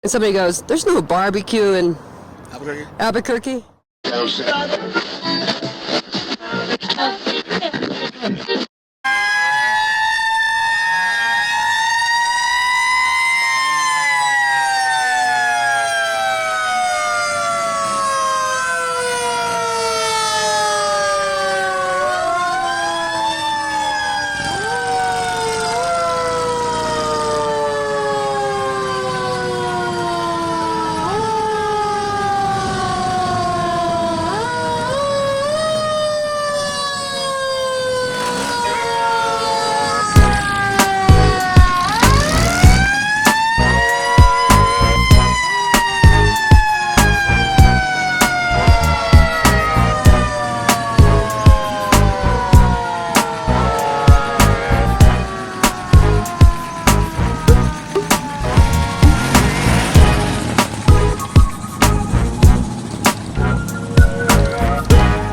And somebody goes, "There's no barbecue in Albuquerque? Albuquerque."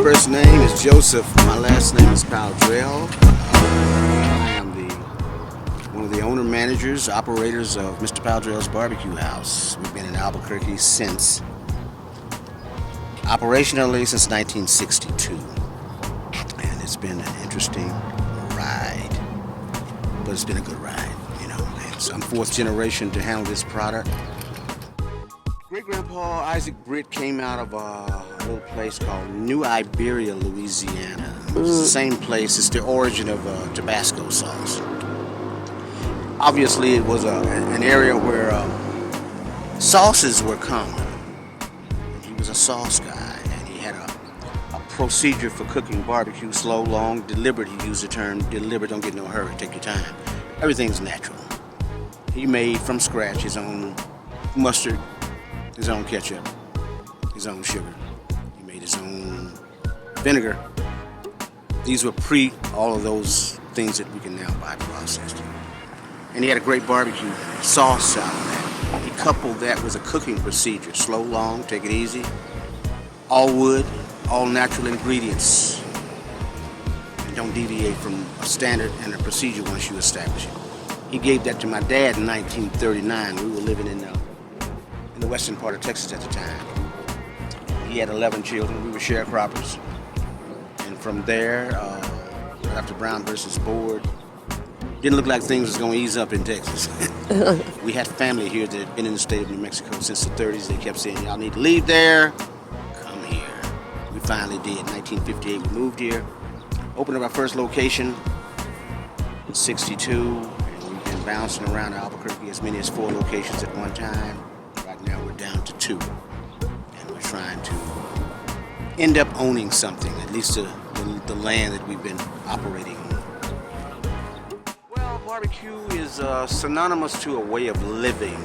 First name is Joseph. My last name is Powdrell. I am one of the owner-managers, operators of Mr. Powdrell's Barbecue House. We've been in Albuquerque operationally since 1962. And it's been an interesting ride. But it's been a good ride, you know. And so I'm fourth generation to handle this product. Great-grandpa Issac Britt came out of a little place called New Iberia, Louisiana. It's the same place. It's the origin of Tabasco sauce. Obviously, it was an area where sauces were common. He was a sauce guy, and he had a procedure for cooking barbecue: slow, long, deliberate. He used the term deliberate. Don't get no hurry. Take your time. Everything's natural. He made from scratch his own mustard, his own ketchup, his own sugar. He made his own vinegar. These were all of those things that we can now buy processed. And he had a great barbecue sauce out of that. He coupled that with a cooking procedure: slow, long, take it easy, all wood, all natural ingredients. And don't deviate from a standard and a procedure once you establish it. He gave that to my dad in 1939. We were living in the western part of Texas at the time. He had 11 children. We were sharecroppers. And from there, right after Brown versus Board, didn't look like things was going to ease up in Texas. We had family here that had been in the state of New Mexico since the 30s. They kept saying, y'all need to leave there, come here. We finally did. 1958, we moved here, opened up our first location in 62, and we've been bouncing around Albuquerque, as many as 4 locations at one time. Right now we're down to 2, and we're trying to end up owning something, at least the land that we've been operating on. Well, barbecue is synonymous to a way of living.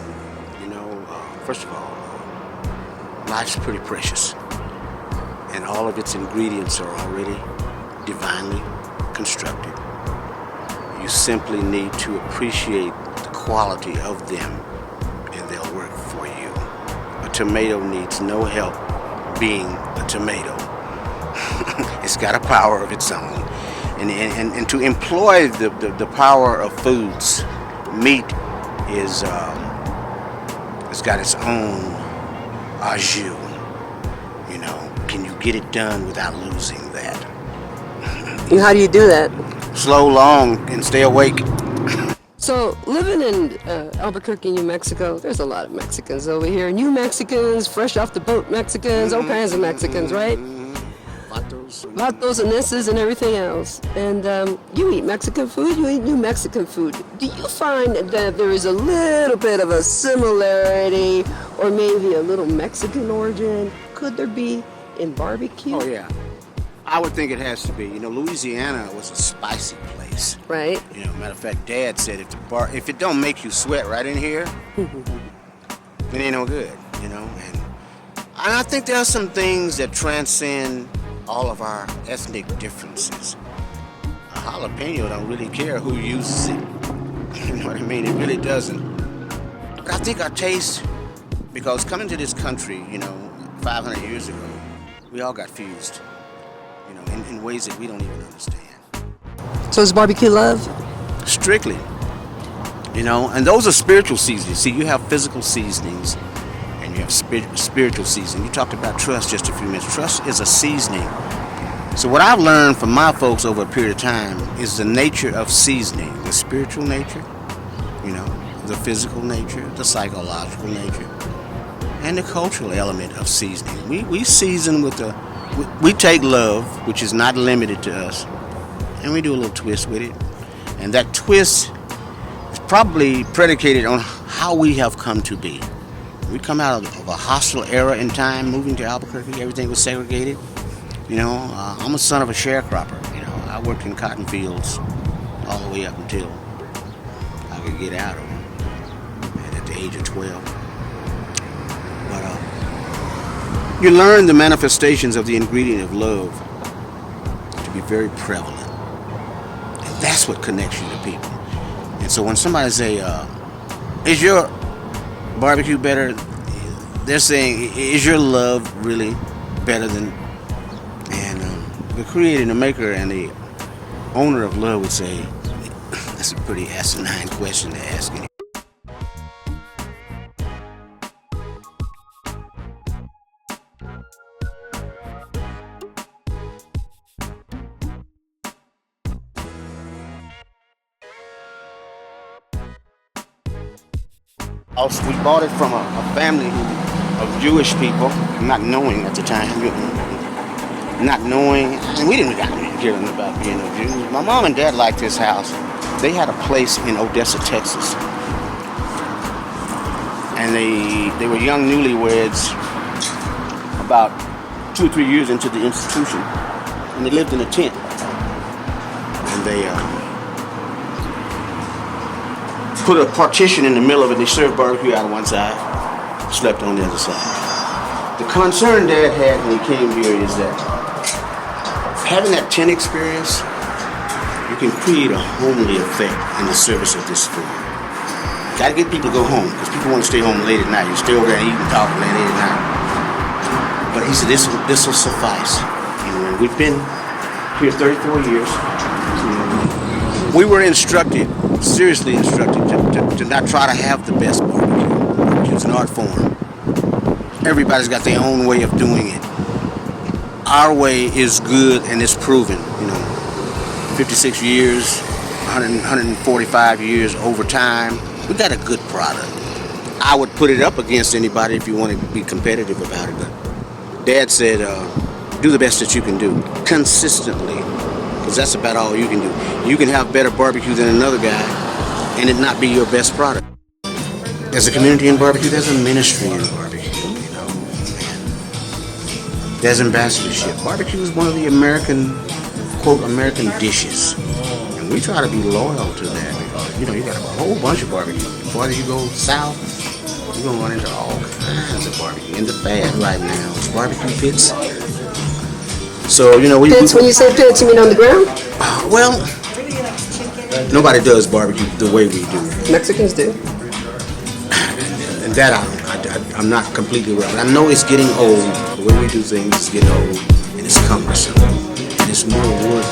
You know, first of all, life's pretty precious, and all of its ingredients are already divinely constructed. You simply need to appreciate the quality of them, and they'll work for you. A tomato needs no help being a tomato. It's got a power of its own. And to employ the power of foods, meat is it's got its own au jus. You know, can you get it done without losing that? And how do you do that? Slow, long, and stay awake. So, living in Albuquerque, New Mexico, there's a lot of Mexicans over here. New Mexicans, fresh off the boat Mexicans, all kinds of Mexicans, right? Vatos and nesses and everything else. And you eat Mexican food, you eat New Mexican food. Do you find that there is a little bit of a similarity or maybe a little Mexican origin? Could there be in barbecue? Oh, yeah. I would think it has to be. You know, Louisiana was a spicy place. Right. You know, matter of fact, Dad said if it don't make you sweat right in here, it ain't no good, you know. And I think there are some things that transcend all of our ethnic differences. A jalapeno don't really care who uses it. You know what I mean? It really doesn't. But I think our taste, because coming to this country, you know, 500 years ago, we all got fused, you know, in ways that we don't even understand. So is barbecue love? Strictly. You know, and those are spiritual seasonings. See, you have physical seasonings and you have spiritual seasoning. You talked about trust just a few minutes. Trust is a seasoning. So what I've learned from my folks over a period of time is the nature of seasoning. The spiritual nature, you know, the physical nature, the psychological nature, and the cultural element of seasoning. We season with we take love, which is not limited to us, and we do a little twist with it. And that twist is probably predicated on how we have come to be. We come out of a hostile era in time, moving to Albuquerque. Everything was segregated. You know, I'm a son of a sharecropper. You know, I worked in cotton fields all the way up until I could get out of them, and at the age of 12. But you learn the manifestations of the ingredient of love to be very prevalent. And that's what connects you to people. And so when somebody say, is your barbecue better? They're saying, is your love really better than... And the creator, the maker, and the owner of love would say, that's a pretty asinine question to ask anyone. We bought it from a family of Jewish people, not knowing at the time, not knowing, and we didn't care about being no Jews. My mom and dad liked this house. They had a place in Odessa, Texas, and they were young newlyweds, about 2 or 3 years into the institution, and they lived in a tent, and they put a partition in the middle of it. They served barbecue out on one side, slept on the other side. The concern Dad had when he came here is that having that tent experience, you can create a homely effect in the service of this food. Got to get people to go home, because people want to stay home late at night. You stay over there and eat and talk late at night. But he said this will suffice. You know, we've been here 34 years. We were instructed, seriously instructed, to not try to have the best barbecue. It's an art form. Everybody's got their own way of doing it. Our way is good and it's proven. You know, 56 years, 145 years over time. We got a good product. I would put it up against anybody if you want to be competitive about it. But Dad said, do the best that you can do consistently. Because that's about all you can do. You can have better barbecue than another guy and it not be your best product. There's a community in barbecue, there's a ministry in barbecue, you know. There's ambassadorship. Barbecue is one of the American, quote, American dishes. And we try to be loyal to that because, you know, you got a whole bunch of barbecue. The farther you go south, you're going to run into all kinds of barbecue. And the fad right now is barbecue pits. So, you know, pits, when you say pits, you mean on the ground? Well, nobody does barbecue the way we do. Mexicans do. And that I'm not completely right. But I know it's getting old. The way we do things is getting old, and it's cumbersome, and it's more work.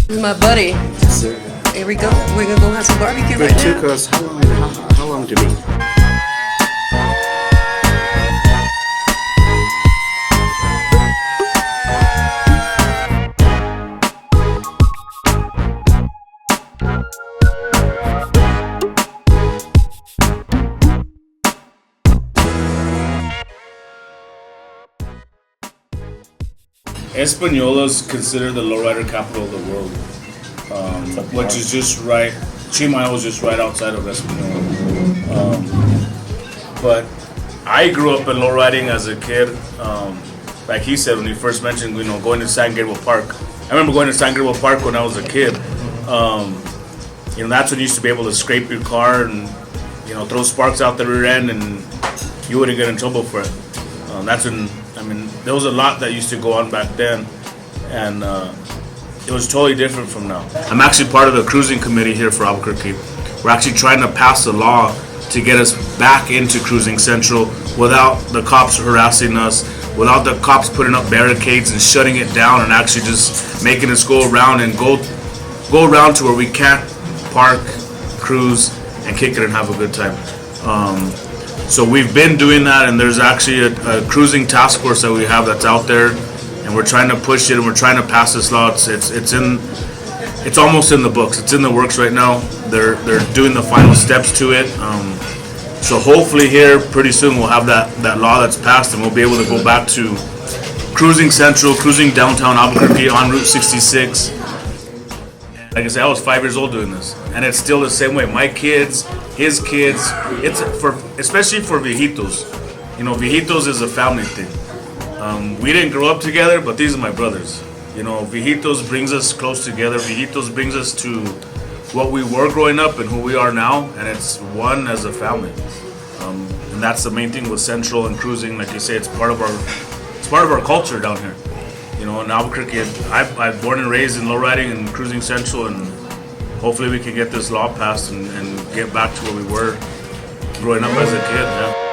This is my buddy. Yes, sir. Here we go. We're gonna go have some barbecue right now. It took us how long to meet? Española is considered the lowrider capital of the world, which is just right. Chimayo is just right outside of Española. But I grew up in lowriding as a kid. Like he said when he first mentioned, you know, going to San Gabriel Park. I remember going to San Gabriel Park when I was a kid. You know, that's when you used to be able to scrape your car and, you know, throw sparks out the rear end, and you wouldn't get in trouble for it. That's when. I mean, there was a lot that used to go on back then, and it was totally different from now. I'm actually part of the cruising committee here for Albuquerque. We're actually trying to pass a law to get us back into Cruising Central without the cops harassing us, without the cops putting up barricades and shutting it down, and actually just making us go around and go around to where we can't park, cruise, and kick it and have a good time. So we've been doing that, and there's actually a cruising task force that we have that's out there, and we're trying to push it, and we're trying to pass this law. It's almost in the books. It's in the works right now. They're doing the final steps to it. So hopefully here pretty soon we'll have that law that's passed, and we'll be able to go back to cruising Central, cruising downtown Albuquerque on Route 66. Like I said, I was 5 years old doing this, and it's still the same way. My kids, his kids, especially for Viejitos. You know, Viejitos is a family thing. We didn't grow up together, but these are my brothers. You know, Viejitos brings us close together. Viejitos brings us to what we were growing up and who we are now, and it's one as a family. And that's the main thing with Central and cruising. Like you say, it's part of our culture down here. You know, in Albuquerque, I'm born and raised in lowriding and cruising Central, and hopefully we can get this law passed and get back to where we were growing up as a kid. Yeah.